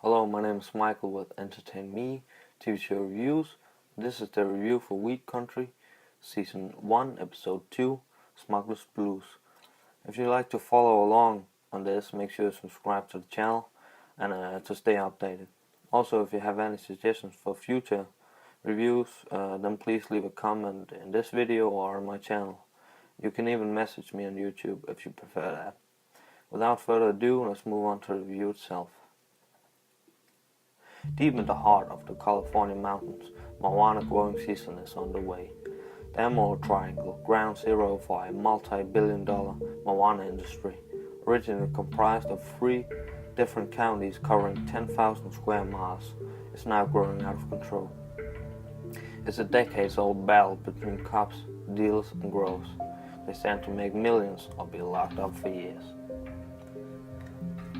Hello, my name is Michael with Entertain Me TV show reviews. This is the review for Wheat Country, Season 1, Episode 2, Smugglers Blues. If you'd like to follow along on this, make sure to subscribe to the channel and to stay updated. Also, if you have any suggestions for future reviews, then please leave a comment in this video or on my channel. You can even message me on YouTube if you prefer that. Without further ado, let's move on to the review itself. Deep in the heart of the California mountains, marijuana growing season is underway. The Emerald Triangle, ground zero for a multi-billion-dollar marijuana industry, originally comprised of 3 different counties covering 10,000 square miles, is now growing out of control. It's a decades-old battle between cops, dealers, and growers. They stand to make millions or be locked up for years.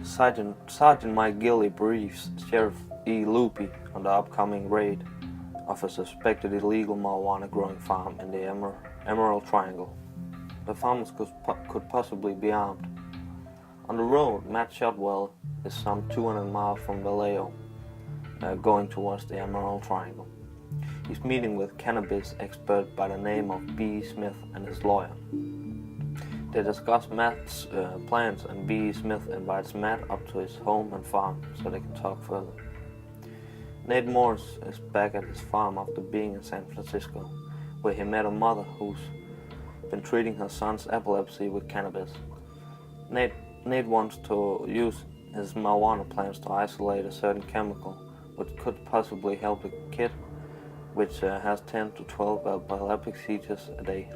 Sergeant Mike Gilly briefs Sheriff E. Loopy on the upcoming raid of a suspected illegal marijuana growing farm in the Emerald Triangle. The farmers could possibly be armed. On the road, Matt Shotwell is some 200 miles from Vallejo, going towards the Emerald Triangle. He's meeting with cannabis expert by the name of B. Smith and his lawyer. They discuss Matt's plans, and B. Smith invites Matt up to his home and farm so they can talk further. Nate Morris is back at his farm after being in San Francisco, where he met a mother who's been treating her son's epilepsy with cannabis. Nate wants to use his marijuana plants to isolate a certain chemical which could possibly help the kid, which has 10 to 12 epileptic seizures a day.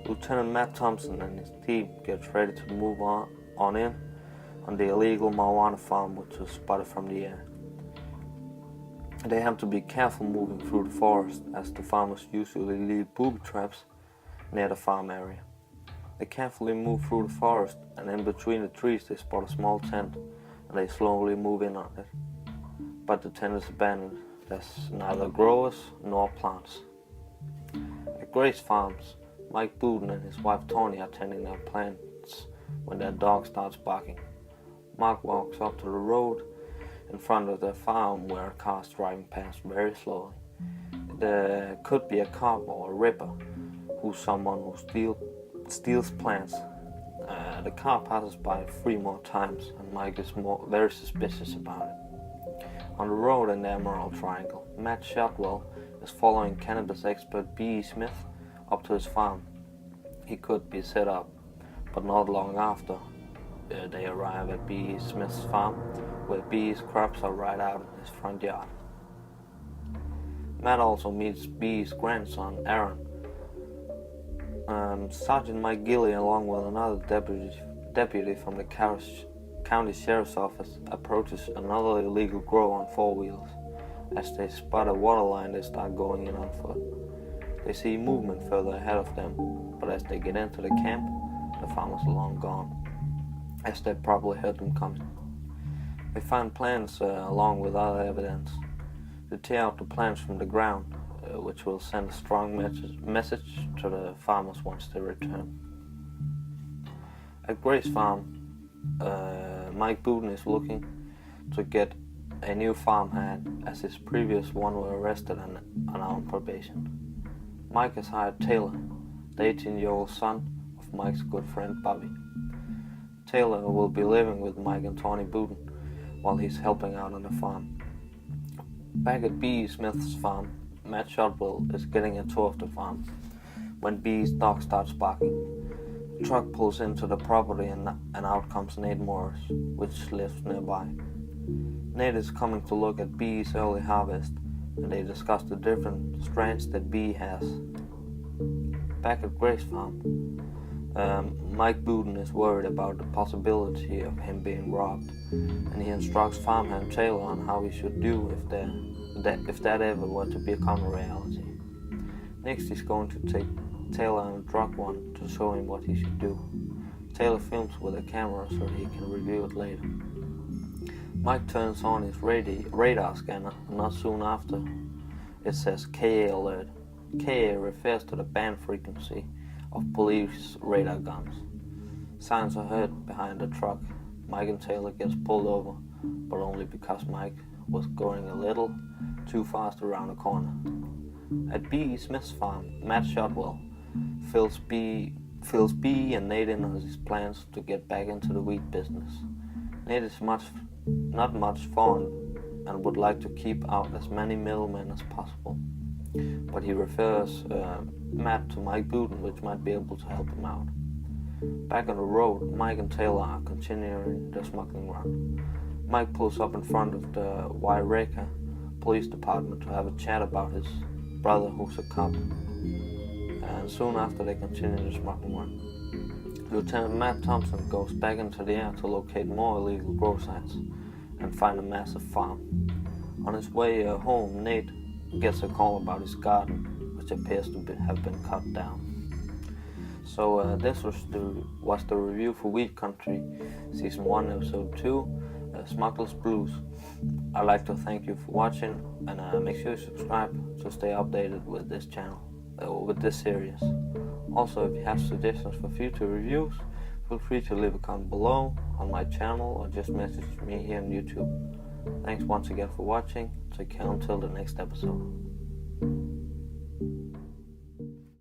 Lieutenant Matt Thompson and his team gets ready to move on in on the illegal marijuana farm, which was spotted from the air. They have to be careful moving through the forest, as the farmers usually leave booby traps near the farm area. They carefully move through the forest, and in between the trees they spot a small tent, and they slowly move in on it. But the tent is abandoned. There's neither growers nor plants. At Grace Farms, Mike Booten and his wife Tony are tending their plants when their dog starts barking. Mark walks up to the road in front of their farm, where a car's driving past very slowly. There could be a cop or a ripper, who's someone who steals plants. The car passes by 3 more times, and Mike is very suspicious about it. On the road in the Emerald Triangle, Matt Shotwell is following cannabis expert B. Smith up to his farm. He could be set up, but not long after they arrive at B. Smith's farm, where B's crops are right out in his front yard. Matt also meets B's grandson, Aaron. Sergeant Mike Gilly, along with another deputy from the county sheriff's office, approaches another illegal grower on 4-wheelers. As they spot a water line, they start going in on foot. They see movement further ahead of them, but as they get into the camp, the farmers are long gone, as they probably heard them coming. They find plants along with other evidence. They tear out the plants from the ground, which will send a strong message to the farmers once they return. At Grace Farm, Mike Booten is looking to get a new farmhand, as his previous one were arrested and are on probation. Mike has hired Taylor, the 18-year-old son of Mike's good friend Bobby. Taylor will be living with Mike and Tony Booten while he's helping out on the farm. Back at B. Smith's farm, Matt Shotwell is getting a tour of the farm when B's dog starts barking. The truck pulls into the property and out comes Nate Morris, which lives nearby. Nate is coming to look at B's early harvest, and they discuss the different strands that B has. Back at Grace Farm, Mike Booten is worried about the possibility of him being robbed, and he instructs farmhand Taylor on how he should do if that ever were to become a reality. Next, he's going to take Taylor on a drug one to show him what he should do. Taylor films with a camera so he can review it later. Mike turns on his radar scanner, and not soon after, it says KA alert. KA refers to the band frequency of police radar guns. Signs are heard behind the truck. Mike and Taylor gets pulled over, but only only because Mike was going a little too fast around the corner. At B. Smith's farm, Matt Shotwell fills B and Nate in on his plans to get back into the wheat business. Nate is not much fun and would like to keep out as many middlemen as possible, but he refers Matt to Mike Booten, which might be able to help him out. Back on the road, Mike and Taylor are continuing their smuggling run. Mike pulls up in front of the Waireka police department to have a chat about his brother who's a cop, and soon after they continue the smuggling run. Lieutenant Matt Thompson goes back into the air to locate more illegal grow sites and find a massive farm. On his way home, Nate gets a call about his garden, which appears to have been cut down. So this was the review for Wheat Country, Season 1, Episode 2, Smugglers Blues. I'd like to thank you for watching, and make sure you subscribe to stay updated with this channel, with this series. Also, if you have suggestions for future reviews, feel free to leave a comment below on my channel or just message me here on YouTube. Thanks once again for watching. Take care until the next episode.